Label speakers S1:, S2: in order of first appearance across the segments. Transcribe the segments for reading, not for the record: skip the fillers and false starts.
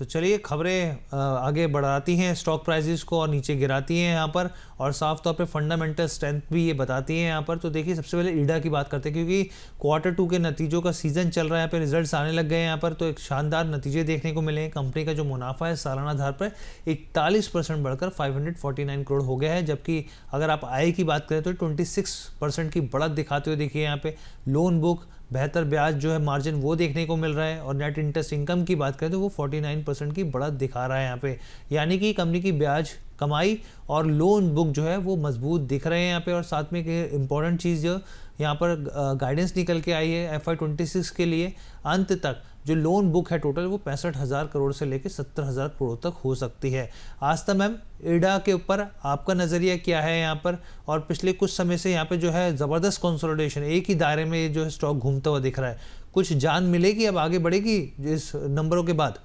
S1: तो चलिए खबरें आगे बढ़ाती हैं स्टॉक प्राइसेस को और नीचे गिराती हैं यहाँ पर, और साफ तौर पे फंडामेंटल स्ट्रेंथ भी ये बताती हैं यहाँ पर। तो देखिए सबसे पहले ईडा की बात करते हैं, क्योंकि क्वार्टर 2 के नतीजों का सीजन चल रहा है, यहाँ पे रिजल्ट्स आने लग गए हैं यहाँ पर। तो एक शानदार नतीजे देखने को मिले हैं। कंपनी का जो मुनाफा है सालाना आधार पर 41% बढ़कर 549 करोड़ हो गया है, जबकि अगर आप आय की बात करें तो 26% की बढ़त दिखाते हुए देखिए यहाँ पे। लोन बुक, बेहतर ब्याज जो है मार्जिन वो देखने को मिल रहा है, और नेट इंटरेस्ट इनकम की बात करें तो वो 49% की बढ़त दिखा रहा है यहाँ पे। यानी कि कंपनी की ब्याज कमाई और लोन बुक जो है वो मजबूत दिख रहे हैं यहाँ पे। और साथ में एक इम्पॉर्टेंट चीज़ जो यहाँ पर गाइडेंस निकल के आई है FY26 के लिए, अंत तक जो लोन बुक है टोटल वो 65,000 करोड़ से लेकर 70,000 करोड़ तक हो सकती है। आस्था मैम, ईडा के ऊपर आपका नज़रिया क्या है यहाँ पर? और पिछले कुछ समय से यहाँ पे जो है ज़बरदस्त कंसोलिडेशन, एक ही दायरे में जो है स्टॉक घूमता हुआ दिख रहा है, कुछ जान मिलेगी, अब आगे बढ़ेगी इस नंबरों के बाद?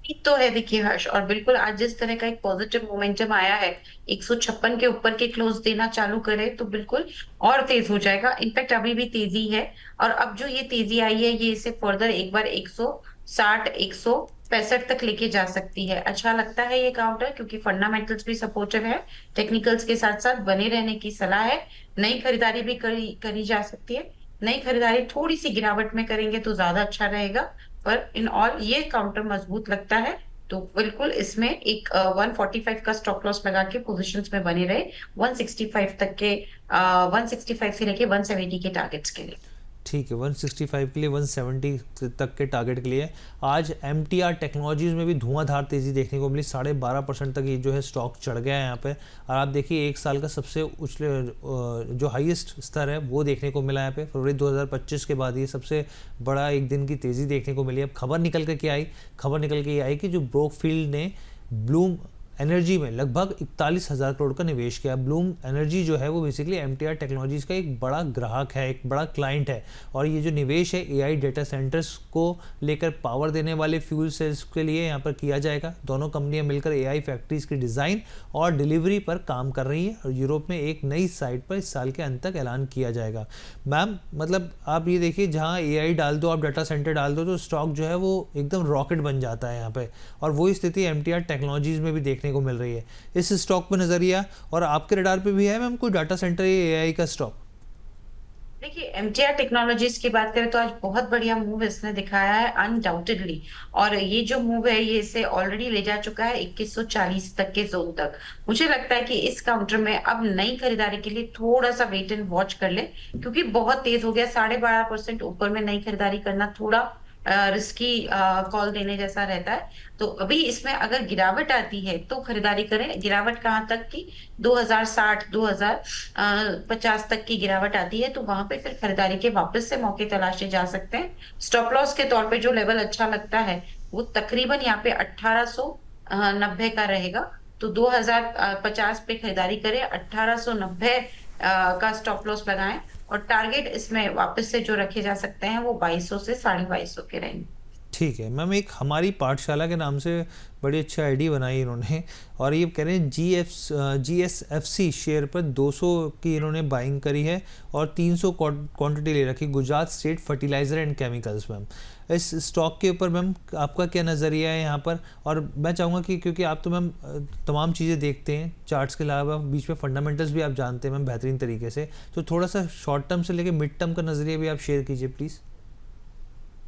S2: ठीक तो है देखिए हर्ष, और बिल्कुल आज जिस तरह का एक पॉजिटिव मोमेंटम आया है, 156 के ऊपर के क्लोज देना चालू करे तो बिल्कुल और तेज हो जाएगा। इनफैक्ट अभी भी तेजी है, और अब जो ये तेजी आई है ये इसे फर्दर एक बार 160 165 तक लेके जा सकती है। अच्छा लगता है ये काउंटर, क्योंकि फंडामेंटल्स भी सपोर्टिव है, टेक्निकल्स के साथ साथ बने रहने की सलाह है। नई खरीदारी भी करी जा सकती है। नई खरीदारी थोड़ी सी गिरावट में करेंगे तो ज्यादा अच्छा रहेगा, पर इन ऑल ये काउंटर मजबूत लगता है। तो बिल्कुल इसमें एक 145 का स्टॉप लॉस लगा के पोजीशंस में बने रहे, 165 तक के 165 से लेके 170 के टारगेट्स के लिए।
S1: ठीक है, 165 के लिए 170 तक के टारगेट के लिए। आज MTR टेक्नोलॉजीज में भी धुआंधार तेज़ी देखने को मिली, 12.5% तक ये जो है स्टॉक चढ़ गया है यहाँ पे। और आप देखिए एक साल का सबसे उछले जो हाईएस्ट स्तर है वो देखने को मिला है यहाँ पे। फरवरी 2025 के बाद ये सबसे बड़ा एक दिन की तेज़ी देखने को मिली। अब खबर निकल के क्या आई? खबर निकल के ये आई कि जो ब्रोकफील्ड ने ब्लूम एनर्जी में लगभग 41,000 करोड़ का निवेश किया। ब्लूम एनर्जी जो है वो बेसिकली MTR टेक्नोलॉजीज का एक बड़ा ग्राहक है, एक बड़ा क्लाइंट है। और ये जो निवेश है AI डेटा सेंटर्स को लेकर पावर देने वाले फ्यूल सेल्स के लिए यहाँ पर किया जाएगा। दोनों कंपनियां मिलकर AI फैक्ट्रीज की डिज़ाइन और डिलीवरी पर काम कर रही है, और यूरोप में एक नई साइट पर इस साल के अंत तक ऐलान किया जाएगा। मैम मतलब आप ये देखिए, जहाँ AI डाल दो, आप डाटा सेंटर डाल दो, तो स्टॉक जो है वो एकदम रॉकेट बन जाता है यहाँ पे। और वही स्थिति MTR टेक्नोलॉजीज में भी देखने को मिल रही है। इस स्टॉक पे नजरिया, और आपके रडार पे भी है मैम कोई डाटा सेंटर या AI का स्टॉक?
S2: देखिए MTR टेक्नोलॉजीज की बात करें तो आज बहुत बढ़िया मूव इसने दिखाया है अनडाउटेडली। और ये जो मूव है ये इसे ऑलरेडी ले जा चुका है 2140 तक के जोन तक। मुझे लगता है कि इस काउंटर में अब नई खरीदारी के लिए थोड़ा सा वेट एंड वॉच कर ले, क्योंकि बहुत तेज हो गया। 12.5% ऊपर में नई खरीदारी करना थोड़ा रिस्की कॉल देने जैसा रहता है। तो अभी इसमें अगर गिरावट आती है तो खरीदारी करें। गिरावट कहाँ तक की? 2060 2050 तक की गिरावट आती है तो वहां पे फिर खरीदारी के वापस से मौके तलाशे जा सकते हैं। स्टॉप लॉस के तौर पे जो लेवल अच्छा लगता है वो तकरीबन यहाँ पे 1890 का रहेगा। तो 2050 पे खरीदारी करें, 1890 का स्टॉप लॉस लगाएं, और टारगेट इसमें वापस से जो रखे जा सकते हैं वो 2200 से 2250 के रहेंगे।
S1: ठीक है मैम, एक हमारी पाठशाला के नाम से बड़ी अच्छी आईडी बनाई इन्होंने, और ये कह रहे हैं GSFC शेयर पर 200 की इन्होंने बाइंग करी है और 300 क्वांटिटी ले रखी, Gujarat state fertiliser and chemicals. Ma'am इस स्टॉक के ऊपर मैम आपका क्या नज़रिया है यहाँ पर? और मैं चाहूँगा कि क्योंकि आप तो मैम तमाम चीज़ें देखते हैं, चार्ट्स के अलावा बीच में फंडामेंटल्स भी आप जानते हैं मैम बेहतरीन तरीके से, तो थोड़ा सा शॉर्ट टर्म से लेकर मिड टर्म का नज़रिया भी आप शेयर कीजिए प्लीज़।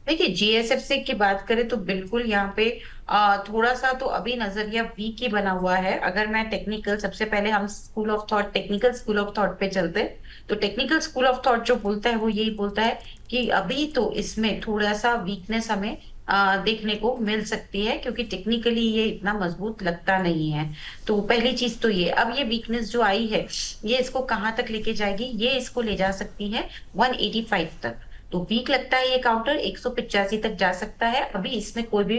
S2: देखिए GSFC की बात करें तो बिल्कुल यहाँ पे थोड़ा सा तो अभी नजरिया वीक ही बना हुआ है। अगर मैं टेक्निकल, सबसे पहले हम school of thought, technical school of thought पे चलते हैं, तो टेक्निकल स्कूल ऑफ थॉट जो बोलता है वो यही बोलता है कि अभी तो इसमें थोड़ा सा वीकनेस हमें देखने को मिल सकती है, क्योंकि टेक्निकली ये इतना मजबूत लगता नहीं है। तो पहली चीज तो ये, अब ये वीकनेस जो आई है ये इसको कहाँ तक लेके जाएगी? ये इसको ले जा सकती है 185 तक। तो वीक लगता है ये काउंटर 185 तक जा सकता है। अभी इसमें कोई भी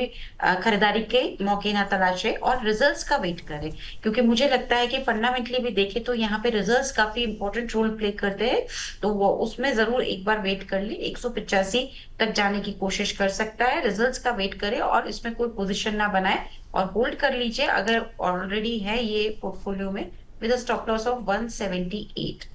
S2: खरीदारी के मौके ना तलाशे और रिजल्ट्स का वेट करें, क्योंकि मुझे लगता है कि फंडामेंटली भी देखें तो यहाँ पे रिजल्ट्स काफी इंपॉर्टेंट रोल प्ले करते हैं। तो वो उसमें जरूर एक बार वेट कर ले, 185 तक जाने की कोशिश कर सकता है। रिजल्ट्स का वेट करे और इसमें कोई पोजिशन ना बनाए, और होल्ड कर लीजिए अगर ऑलरेडी है ये पोर्टफोलियो में, विद स्टॉप लॉस ऑफ 178।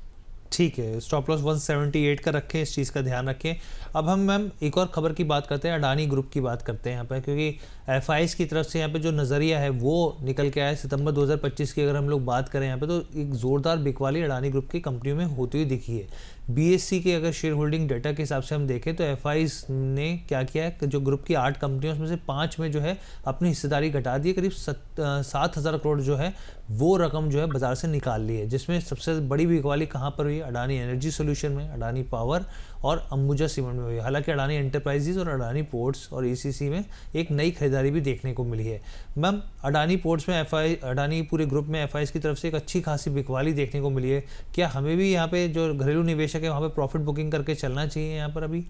S1: ठीक है, स्टॉप लॉस 178 का रखें, इस चीज़ का ध्यान रखें। अब हम मैम एक और खबर की बात करते हैं, अडानी ग्रुप की बात करते हैं यहाँ पर, क्योंकि एफआईज की तरफ से यहाँ पे जो नज़रिया है वो निकल के आया सितंबर 2025 की अगर हम लोग बात करें यहाँ पे, तो एक ज़ोरदार बिकवाली अडानी ग्रुप की कंपनियों में होती हुई दिखी है। बीएससी के अगर शेयर होल्डिंग डाटा के हिसाब से हम देखें तो एफआईज ने क्या किया है, जो ग्रुप की 8 कंपनियों उसमें से 5 में जो है अपनी हिस्सेदारी घटा दी, करीब 7,000 करोड़ जो है वो रकम जो है बाजार से निकाल ली है। जिसमें सबसे बड़ी बिकवाली कहाँ पर हुई है, अडानी एनर्जी सोल्यूशन में, अडानी पावर और अंबुजा सीमेंट में हुई है। हालांकि अडानी एंटरप्राइजेज और अडानी पोर्ट्स और ईसीसी में एक नई खरीदारी भी देखने को मिली है। मैम, अडानी पोर्ट्स में अडानी पूरे ग्रुप में एफआईज की तरफ से एक अच्छी खासी बिकवाली देखने को मिली है। क्या हमें भी यहाँ पे जो घरेलू निवेशक है वहाँ पे प्रॉफिट बुकिंग करके चलना चाहिए यहाँ पर अभी?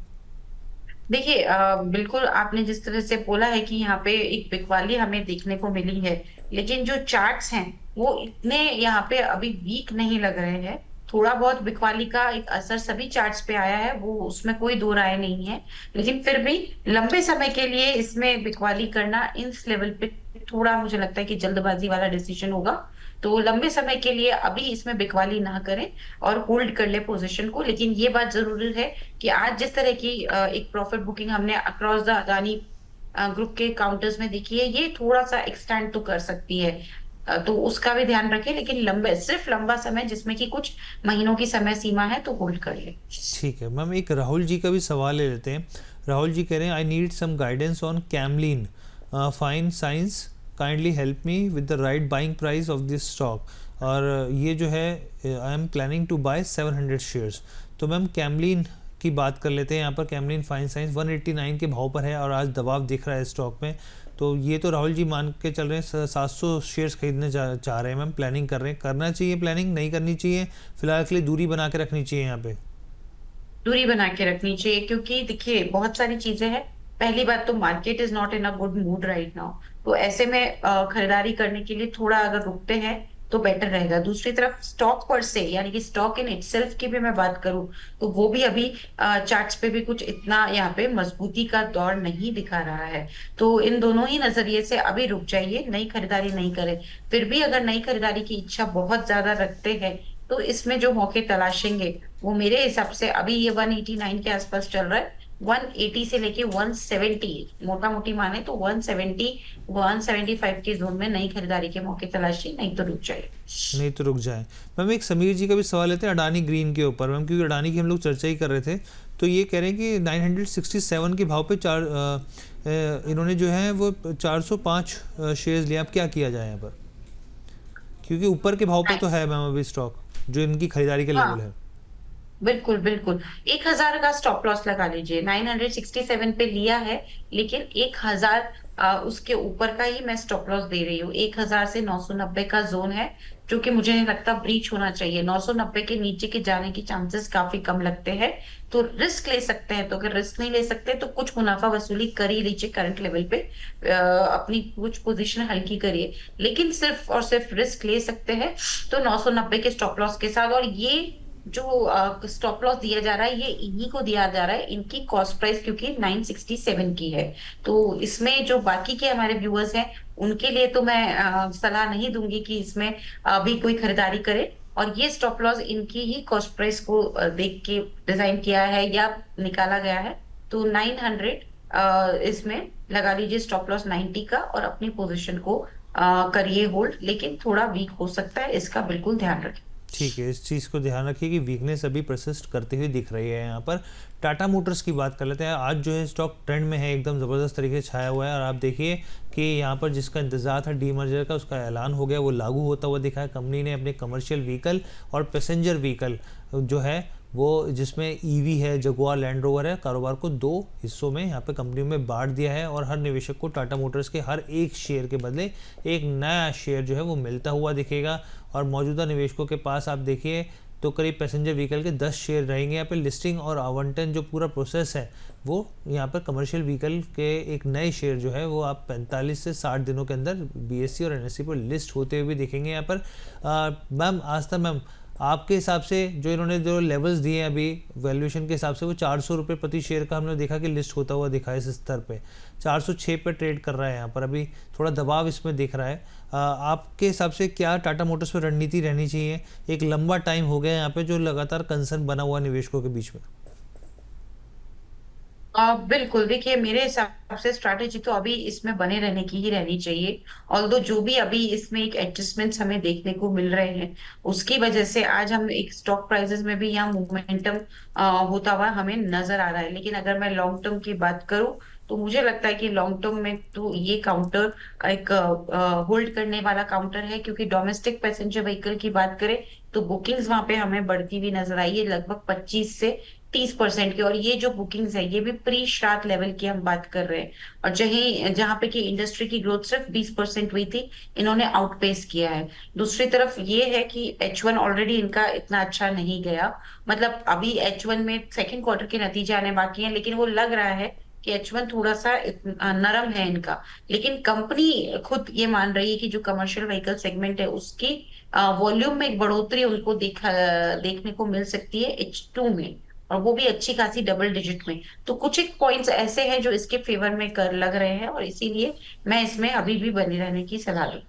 S2: देखिए, बिल्कुल आपने जिस तरह से बोला है कि यहाँ पे एक बिकवाली हमें देखने को मिली है, लेकिन जो चार्ट्स हैं वो इतने यहाँ पे अभी वीक नहीं लग रहे हैं। थोड़ा बहुत बिकवाली का एक असर सभी चार्ट्स पे आया है, वो उसमें कोई दो राय नहीं है। लेकिन फिर भी लंबे समय के लिए इसमें बिकवाली करना इस लेवल पे थोड़ा मुझे लगता है कि जल्दबाजी वाला डिसीजन होगा। तो लंबे समय के लिए अभी इसमें बिकवाली ना करें और होल्ड कर ले पोजीशन को। लेकिन ये बात जरूर है कि आज जिस तरह की एक प्रॉफिट बुकिंग हमने अक्रॉस द अदानी ग्रुप के काउंटर्स में देखी है, ये थोड़ा सा एक्सटेंड तो कर सकती है। तो उसका भी ध्यान रखें, लेकिन सिर्फ लंबा समय जिसमें कि कुछ महीनों की समय सीमा है तो होल्ड कर ले।
S1: ठीक है मैम, एक राहुल जी का भी सवाल ले लेते हैं। राहुल जी कह रहे हैं, I need some guidance on Camlin fine science, kindly help me with the right buying price of this stock. और ये जो है I am planning to buy 700 shares. तो मैम कैमलिन की बात कर लेते हैं। यहाँ पर कैमलिन फाइन साइंस 189 के भाव पर है और आज दबाव दिख रहा है स्टॉक में। तो ये तो राहुल जी मान के चल रहे हैं 700 शेयर्स खरीदने चाह रहे हैं मैम, प्लानिंग कर रहे हैं। करना चाहिए प्लानिंग, नहीं करनी चाहिए, फिलहाल के लिए दूरी बना के रखनी चाहिए यहाँ पे?
S2: दूरी बना के रखनी चाहिए, क्योंकि देखिए बहुत सारी चीजें हैं। पहली बात तो market is not in a good mood right now. तो ऐसे में खरीदारी करने के लिए थोड़ा अगर रुकते हैं तो बेटर रहेगा। दूसरी तरफ स्टॉक पर से यानी कि स्टॉक इन इटसेल्फ की भी मैं बात करूं तो वो भी अभी चार्ट्स पे भी कुछ इतना यहाँ पे मजबूती का दौर नहीं दिखा रहा है। तो इन दोनों ही नजरिए से अभी रुक जाइए, नई खरीदारी नहीं करें। फिर भी अगर नई खरीदारी की इच्छा बहुत ज्यादा रखते हैं तो इसमें जो मौके तलाशेंगे वो मेरे हिसाब से अभी ये 189 के आसपास चल रहा है। 180 से लेके 170 मोटा मोटी माने तो 170 175 के जोन में नई खरीदारी के मौके तलाशी, नहीं तो रुक जाए।
S1: नहीं तो रुक जाए। मैम, एक समीर जी का भी सवाल लेते हैं अडानी ग्रीन के ऊपर मैम, क्योंकि अडानी की हम लोग चर्चा ही कर रहे थे। तो ये कह रहे हैं कि 967 के भाव पे इन्होंने जो है वो 405 शेयर्स लिया। अब क्या किया जाए यहाँ पर, क्योंकि ऊपर के भाव पे तो है मैम अभी स्टॉक जो इनकी खरीदारी का लेवल
S2: हाँ,
S1: है?
S2: बिल्कुल बिल्कुल। 1,000 का स्टॉप लॉस लगा लीजिए। 967 पे लिया है, लेकिन 1,000 उसके ऊपर का ही मैं स्टॉप लॉस दे रही हूँ। 1,000 से 990 का जोन है, जो कि मुझे नहीं लगता ब्रीच होना चाहिए। 990 के नीचे के जाने की चांसेस काफी कम लगते हैं। तो रिस्क ले सकते हैं, तो अगर रिस्क नहीं ले सकते तो कुछ मुनाफा वसूली कर ही लीजिए करंट लेवल पे। अपनी कुछ पोजीशन हल्की करिए, लेकिन सिर्फ और सिर्फ रिस्क ले सकते हैं तो 990 के स्टॉप लॉस के साथ। और ये जो स्टॉप लॉस दिया जा रहा है ये इन्हीं को दिया जा रहा है, इनकी कॉस्ट प्राइस क्योंकि 967 की है। तो इसमें जो बाकी के हमारे व्यूअर्स हैं उनके लिए तो मैं सलाह नहीं दूंगी कि इसमें अभी कोई खरीदारी करे। और ये स्टॉप लॉस इनकी ही कॉस्ट प्राइस को देख के डिजाइन किया है या निकाला गया है। तो 900 इसमें लगा लीजिए स्टॉप लॉस 90 का, और अपनी पोजीशन को करिए होल्ड। लेकिन थोड़ा वीक हो सकता है, इसका बिल्कुल ध्यान रखें।
S1: ठीक है, इस चीज़ को ध्यान रखिए कि वीकनेस अभी परसिस्ट करते हुए दिख रही है। यहाँ पर टाटा मोटर्स की बात कर लेते हैं। आज जो है स्टॉक ट्रेंड में है, एकदम ज़बरदस्त तरीके से छाया हुआ है। और आप देखिए कि यहाँ पर जिसका इंतजार था डीमर्जर का, उसका ऐलान हो गया, वो लागू होता हुआ दिखा है। कंपनी ने अपने कमर्शियल व्हीकल और पैसेंजर व्हीकल जो है वो, जिसमें ईवी है, जगुआर लैंड रोवर है, कारोबार को 2 हिस्सों में यहाँ पे कंपनी में बांट दिया है। और हर निवेशक को टाटा मोटर्स के हर एक शेयर के बदले एक नया शेयर जो है वो मिलता हुआ दिखेगा। और मौजूदा निवेशकों के पास आप देखिए तो करीब पैसेंजर व्हीकल के 10 शेयर रहेंगे। यहाँ पे लिस्टिंग और आवंटन जो पूरा प्रोसेस है वो यहाँ पर कमर्शियल व्हीकल के एक नए शेयर जो है वो आप 45 से 60 दिनों के अंदर बीएससी और एनएससी पर लिस्ट होते हुए भी दिखेंगे। यहाँ पर मैम आस्था मैम, आपके हिसाब से जो इन्होंने जो लेवल्स दिए हैं अभी वैल्यूएशन के हिसाब से, वो 400 रुपये प्रति शेयर का हमने देखा कि लिस्ट होता हुआ दिखा है इस स्तर पे। 406 पे ट्रेड कर रहा है यहाँ पर, अभी थोड़ा दबाव इसमें दिख रहा है। आपके हिसाब से क्या टाटा मोटर्स पर रणनीति रहनी चाहिए? एक लंबा टाइम हो गया यहाँ पे जो लगातार कंसर्न बना हुआ निवेशकों के बीच में।
S2: बिल्कुल, देखिए मेरे हिसाब से स्ट्रैटेजी तो अभी इसमें बने रहने की ही रहनी चाहिए। ऑल्दो जो भी अभी इसमें एक एडजस्टमेंट्स हमें देखने को मिल रहे हैं, उसकी वजह से आज हम एक स्टॉक प्राइसेस में भी यहाँ मोमेंटम होता हुआ हमें नजर आ रहा है। लेकिन अगर मैं लॉन्ग टर्म की बात करूं, तो मुझे लगता है कि लॉन्ग टर्म में तो ये काउंटर एक होल्ड करने वाला काउंटर है, क्योंकि डोमेस्टिक पैसेंजर व्हीकल की बात करें तो बुकिंग्स वहां पे हमें बढ़ती हुई नजर आई है, लगभग 25 से 30% की। और ये जो बुकिंग्स है ये भी प्री श्राद्ध लेवल की हम बात कर रहे हैं। और जहीं जहां पे कि इंडस्ट्री की ग्रोथ सिर्फ 20% हुई थी, इन्होंने आउटपेस किया है। दूसरी तरफ ये है कि H1 ऑलरेडी इनका इतना अच्छा नहीं गया। मतलब अभी H1 में सेकंड क्वार्टर के नतीजे आने बाकी हैं, लेकिन वो लग रहा है कि H1 थोड़ा सा नरम है इनका। लेकिन कंपनी खुद ये मान रही है कि जो कमर्शियल व्हीकल सेगमेंट है उसकी वॉल्यूम में एक बढ़ोतरी उनको देखने को मिल सकती है H2 में, और वो भी अच्छी खासी डबल डिजिट में। तो कुछ एक पॉइंट्स ऐसे हैं जो इसके फेवर में कर लग रहे हैं, और इसीलिए मैं इसमें अभी भी बने रहने की सलाह दूँ।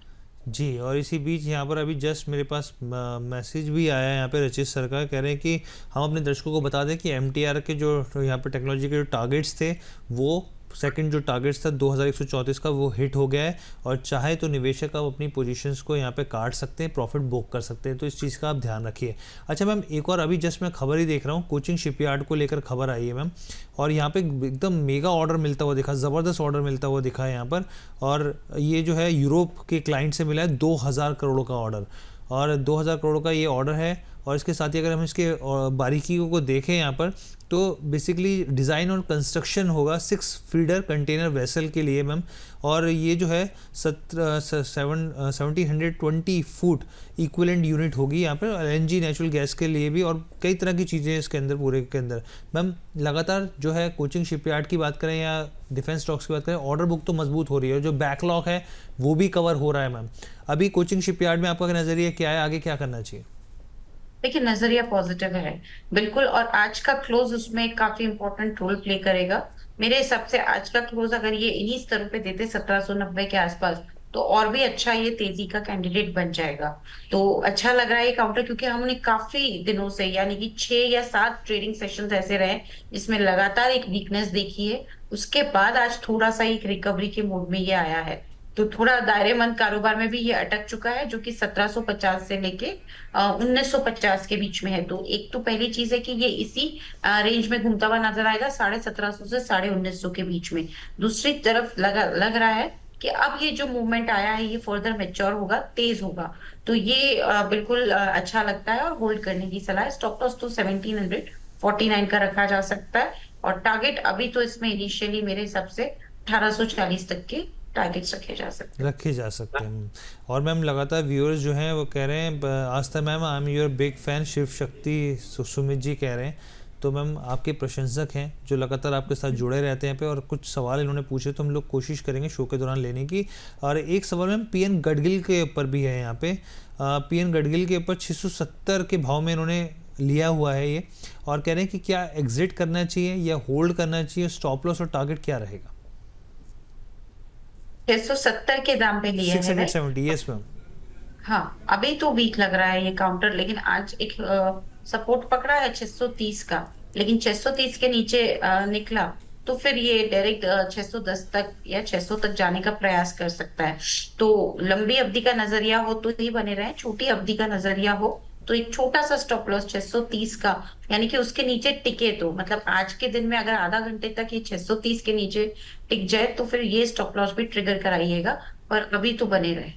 S1: जी, और इसी बीच यहाँ पर अभी जस्ट मेरे पास मैसेज भी आया है यहाँ पे रचित सर का, कह रहे हैं कि हम अपने दर्शकों को बता दें कि एमटीआर के जो यहाँ पे टेक्नोलॉजी के जो टारगेट्स थे, वो सेकंड जो टारगेट्स था 2134 का, वो हिट हो गया है। और चाहे तो निवेशक अब अपनी पोजीशंस को यहाँ पे काट सकते हैं, प्रॉफिट बुक कर सकते हैं, तो इस चीज़ का आप ध्यान रखिए। अच्छा मैम, एक और अभी जस्ट मैं खबर ही देख रहा हूँ, कोचिंग शिपयार्ड को लेकर खबर आई है मैम, और यहाँ पे एकदम मेगा ऑर्डर मिलता हुआ दिखा, ज़बरदस्त ऑर्डर मिलता हुआ दिखा है यहाँ पर। और ये जो है यूरोप के क्लाइंट से मिला है 2000 करोड़ का ऑर्डर, और 2000 करोड़ का ये ऑर्डर है। और इसके साथ ही अगर हम इसके बारीकियों को देखें यहाँ पर, तो बेसिकली डिज़ाइन और कंस्ट्रक्शन होगा 6 फीडर कंटेनर वेसल के लिए मैम। और ये जो है 1720 फुट इक्विवेलेंट यूनिट होगी यहाँ पर एलएनजी नेचुरल गैस के लिए भी, और कई तरह की चीज़ें हैं इसके अंदर, पूरे के अंदर। मैम लगातार जो है कोचिंग शिपयार्ड की बात करें या डिफेंस स्टॉक्स की बात करें, ऑर्डर बुक तो मजबूत हो रही है, जो बैकलॉग है वो भी कवर हो रहा है मैम। अभी कोचिंग शिपयार्ड में आपका नज़रिया क्या है, आगे क्या करना चाहिए?
S2: देखिए नजरिया पॉजिटिव है बिल्कुल, और आज का क्लोज उसमें काफी इंपॉर्टेंट रोल प्ले करेगा। मेरे हिसाब से आज का क्लोज अगर ये इन्हीं स्तरों पे देते 1790 के आसपास, तो और भी अच्छा ये तेजी का कैंडिडेट बन जाएगा। तो अच्छा लग रहा है ये काउंटर, क्योंकि हमने काफी दिनों से यानी कि 6 या 7 ट्रेडिंग सेशंस ऐसे रहे जिसमें लगातार एक वीकनेस देखी है। उसके बाद आज थोड़ा सा एक रिकवरी के मोड में ये आया है। तो थोड़ा दायरेमंद कारोबार में भी ये अटक चुका है, जो कि 1750 से लेके 1950 के बीच में है। तो एक तो पहली चीज है कि ये इसी रेंज में घूमता हुआ नजर आएगा, 1750 से 1950 के बीच में। दूसरी तरफ लग रहा है कि अब ये जो मूवमेंट आया है ये फर्दर मेच्योर होगा, तेज होगा। तो ये बिल्कुल अच्छा लगता है, और होल्ड करने की सलाह है। स्टॉप लॉस तो 1749 का रखा जा सकता है, और टारगेट अभी तो इसमें इनिशियली मेरे हिसाब से 1840 तक के टारगेट्स रखे जा सकते हैं।
S1: रखे जा सकते हैं। और मैम लगातार व्यूअर्स जो हैं वो कह रहे हैं, Aastha ma'am I am your big fan, Shiv Shakti Sumit जी कह रहे हैं। तो मैम आपके प्रशंसक हैं जो लगातार आपके साथ जुड़े रहते हैं पे, और कुछ सवाल इन्होंने पूछे तो हम लोग कोशिश करेंगे शो के दौरान लेने की। और एक सवाल मैम पीएन गडगिल के ऊपर भी है यहाँ पे, पीएन गडगिल के ऊपर 670 के भाव में इन्होंने लिया हुआ है ये, और कह रहे हैं कि क्या एग्जिट करना चाहिए या होल्ड करना चाहिए, स्टॉप लॉस और टारगेट क्या रहेगा?
S2: 670 के दाम पे लिया है भाई।
S1: 670, यस मैम।
S2: हाँ, अभी तो वीक लग रहा है ये काउंटर, लेकिन आज एक सपोर्ट पकड़ा है 630 का। लेकिन 630 के नीचे निकला तो फिर ये डायरेक्ट 610 तक या 600 तक जाने का प्रयास कर सकता है। तो लंबी अवधि का नजरिया हो तो ही बने रहे, छोटी अवधि का नजरिया हो तो एक छोटा सा स्टॉप लॉस 630 का, यानी कि उसके नीचे टिके तो, मतलब आज के दिन में अगर आधा घंटे तक ये 630 के नीचे टिक जाए तो फिर ये स्टॉप लॉस भी ट्रिगर कराइएगा, पर अभी तो बने रहे।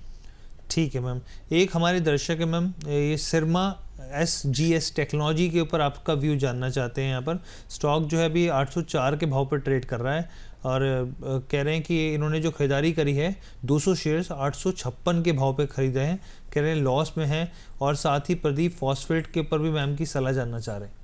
S1: ठीक है मैम। एक हमारे दर्शक है मैम, ये सिरमा SGS टेक्नोलॉजी के ऊपर आपका व्यू जानना चाहते हैं। यहाँ पर स्टॉक जो है अभी 804 के भाव पर ट्रेड कर रहा है, और कह रहे हैं कि इन्होंने जो खरीदारी करी है 200 शेयर्स 856 के भाव पे खरीदे हैं, कह रहे हैं लॉस में हैं। और साथ ही प्रदीप फॉस्फेट के ऊपर भी मैम की सलाह जानना चाह रहे हैं।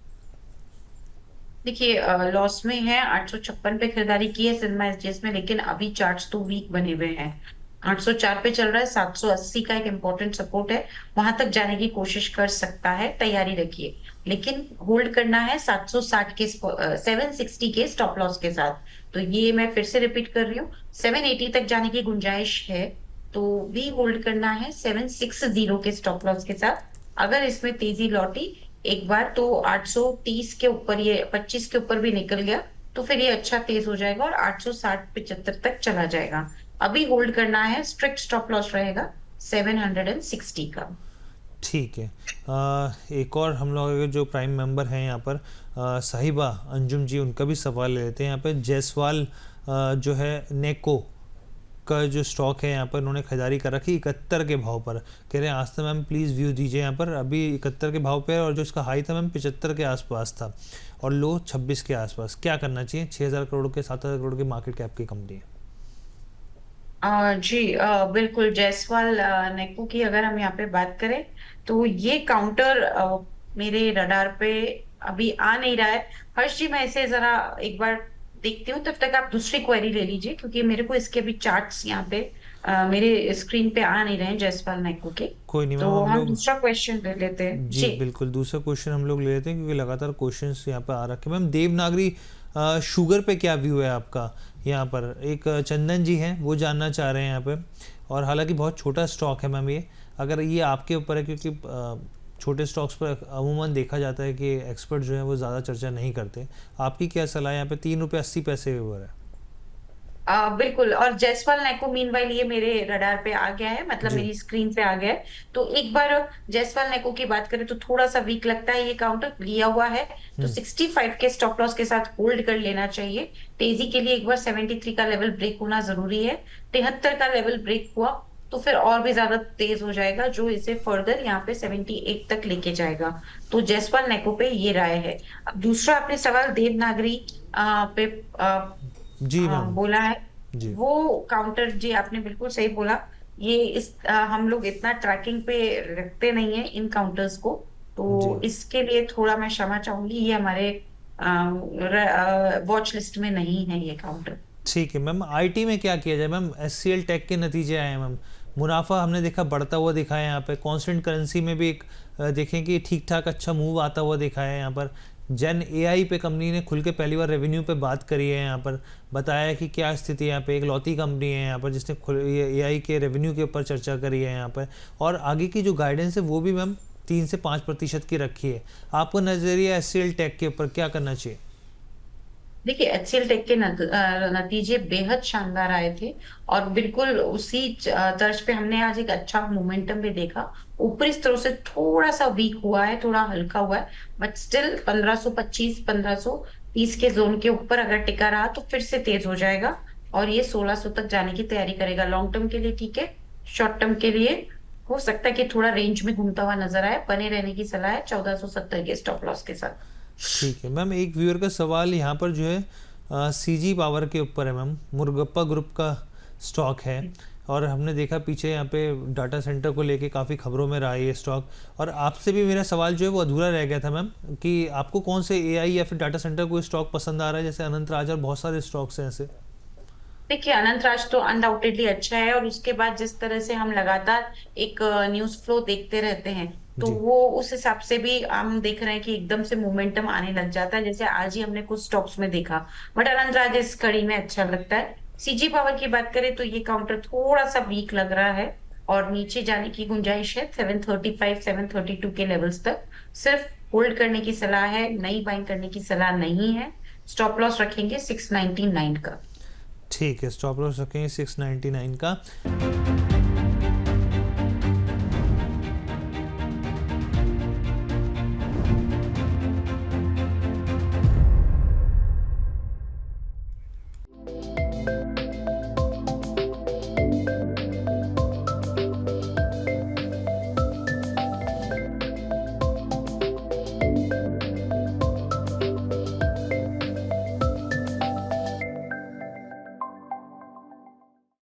S2: देखिए लॉस में है, 856 पे खरीदारी की है सिनेमा एसजीएस में, लेकिन अभी चार्ट्स तो वीक बने हुए हैं। 804 पे चल रहा है, 780 का एक इंपॉर्टेंट सपोर्ट है, वहां तक जाने की कोशिश कर सकता है, तैयारी रखिए। लेकिन होल्ड करना है 760 के 760 के स्टॉप लॉस के साथ। तो ये मैं फिर से रिपीट कर रही हूँ, 780 तक जाने की गुंजाइश है, तो भी होल्ड करना है 760 के स्टॉप लॉस के साथ। अगर इसमें तेजी लौटी एक बार तो 830 के ऊपर, ये 25 के ऊपर भी निकल गया, तो फिर ये अच्छा तेज हो जाएगा और 860-75 तक चला जाएगा। अभी होल्ड करना है, स्ट्रिक्ट स्टॉप लॉस रहेगा 760 का।
S1: ठीक है। एक और हम लोग के जो प्राइम मेंबर हैं यहाँ पर साहिबा अंजुम जी, उनका भी सवाल ले लेते हैं यहाँ पे। जायसवाल जो है नेको का जो स्टॉक है यहाँ पर उन्होंने खरीदारी कर रखी 71 के भाव पर। कह रहे हैं आज तो मैम प्लीज़ व्यू दीजिए यहाँ पर। अभी 71 के भाव पे है और जो इसका हाई था मैम 75 के आसपास था और लो 26 के आसपास। क्या करना चाहिए? 6,000 करोड़ के 7,000 करोड़ के मार्केट कैप की कंपनी है।
S2: जी बिल्कुल, जायसवाल नेको की अगर हम यहाँ पे बात करें तो ये काउंटर मेरे रडार पे अभी आ नहीं रहा है। हर्ष जी, मैं इसे जरा एक बार देखती हूँ, तब तक आप दूसरी क्वेरी ले लीजिए, क्योंकि मेरे को इसके अभी चार्ट्स यहाँ पे मेरे स्क्रीन पे आ नहीं रहे हैं जायसवाल नेको के।
S1: कोई नहीं मैम,
S2: तो
S1: हम
S2: हम
S1: लोग
S2: दूसरा क्वेश्चन ले लेते हैं
S1: जी
S2: जी।
S1: बिल्कुल दूसरा क्वेश्चन हम लोग ले लेते हैं क्योंकि लगातार क्वेश्चंस यहाँ पर आ रखे हैं। मैम देवनागरी शुगर पे क्या व्यू है आपका? यहाँ पर एक चंदन जी हैं, वो जानना चाह रहे हैं यहाँ पे। और हालांकि बहुत छोटा स्टॉक है मैम ये, अगर ये आपके ऊपर है क्योंकि छोटे स्टॉक्स पर अमूमन देखा जाता है कि एक्सपर्ट जो है वो ज़्यादा चर्चा नहीं करते। आपकी क्या सलाह है? यहाँ पे 3 रुपये 80 पैसे के ऊपर है।
S2: बिल्कुल, और जायसवाल नेको मीनवाइल ये मेरे रडार पे आ गया है, मतलब
S1: जी।
S2: मेरी स्क्रीन पे आ गया है। तो एक बार जायसवाल नेको की बात करें तो थोड़ा सा वीक लगता है, ये काउंटर लिया हुआ है। तो 65 के स्टॉप लॉस के साथ होल्ड कर लेना चाहिए। तेजी के लिए एक बार 73 का लेवल ब्रेक होना जरूरी है। 73 का लेवल ब्रेक हुआ तो फिर और भी ज्यादा तेज हो जाएगा, जो इसे फर्दर यहाँ पे 78 तक लेके जाएगा। तो जायसवाल नेको पे ये राय है। अब दूसरा आपने सवाल देवनागरी पे
S1: जी मैम।
S2: बोला है।
S1: जी।
S2: वो काउंटर जी आपने बिल्कुल सही बोला। ये हम लोग इतना ट्रैकिंग पे रखते नहीं है इन काउंटर्स को,
S1: जी
S2: तो इसके लिए थोड़ा मैं क्षमा चाहूंगी। ये हमारे वॉच लिस्ट में नहीं है ये काउंटर।
S1: ठीक है मैम। आईटी में क्या किया जाए मैम? एचसीएल टेक के नतीजे आए हैं मैम, मुनाफा हमने देखा बढ़ता हुआ दिखा है यहाँ पे। कांस्टेंट करेंसी में भी एक देखें कि ठीक ठाक अच्छा मूव आता हुआ दिखा है यहाँ पर। जेन एआई पे कंपनी ने खुल के पहली बार रेवेन्यू पे बात करी है यहाँ पर, बताया है कि क्या स्थिति है यहाँ पे। एक लौती कंपनी है यहाँ पर जिसने खुल एआई के रेवेन्यू के ऊपर चर्चा करी है यहाँ पर। और आगे की जो गाइडेंस है वो भी मैम 3 से 5% की रखी है। आपका नज़रिया एचसीएल टेक के ऊपर क्या करना चाहिए?
S2: देखिए, एचसीएल टेक के नतीजे बेहद शानदार आए थे, और बिल्कुल उसी तर्ज पे हमने आज एक अच्छा मोमेंटम भी देखा। ऊपरी स्तरों से थोड़ा सा वीक हुआ है, थोड़ा हल्का हुआ है, बट स्टिल 1525 1530 के जोन के ऊपर अगर टिका रहा तो फिर से तेज हो जाएगा और ये 1600 तक जाने की तैयारी करेगा। लॉन्ग टर्म के लिए ठीक है, शॉर्ट टर्म के लिए हो सकता है कि थोड़ा रेंज में घूमता हुआ नजर आए। बने रहने की सलाह है 1470 के स्टॉप लॉस के साथ।
S1: ठीक है मैम। एक व्यूअर का सवाल यहाँ पर जो है सीजी पावर के ऊपर है मैम। मुरगप्पा ग्रुप का स्टॉक है और हमने देखा पीछे यहाँ पे डाटा सेंटर को लेके काफ़ी खबरों में रहा है ये स्टॉक। और आपसे भी मेरा सवाल जो है वो अधूरा रह गया था मैम कि आपको कौन से एआई या फिर डाटा सेंटर कोई स्टॉक पसंद आ रहा है? जैसे अनंत राज और बहुत सारे स्टॉक्स हैं ऐसे।
S2: देखिए, अनंत राज तो अनडाउटेडली अच्छा है, और उसके बाद जिस तरह से हम लगातार एक न्यूज फ्लो देखते रहते हैं, तो
S1: जी।
S2: वो उस हिसाब से भी हम देख रहे हैं कि एकदम से मोमेंटम आने लग जाता है, जैसे आज ही हमने कुछ स्टॉक्स में देखा। बट अनंत राज इस कड़ी में अच्छा लगता है। सीजी पावर की बात करें तो ये काउंटर थोड़ा सा वीक लग रहा है और नीचे जाने की गुंजाइश है 735 732 के लेवल्स तक। सिर्फ होल्ड करने की सलाह है, नई बाइंग करने की सलाह नहीं है। स्टॉप लॉस रखेंगे 699 का।
S1: ठीक है, स्टॉप लॉस रखेंगे 699 का।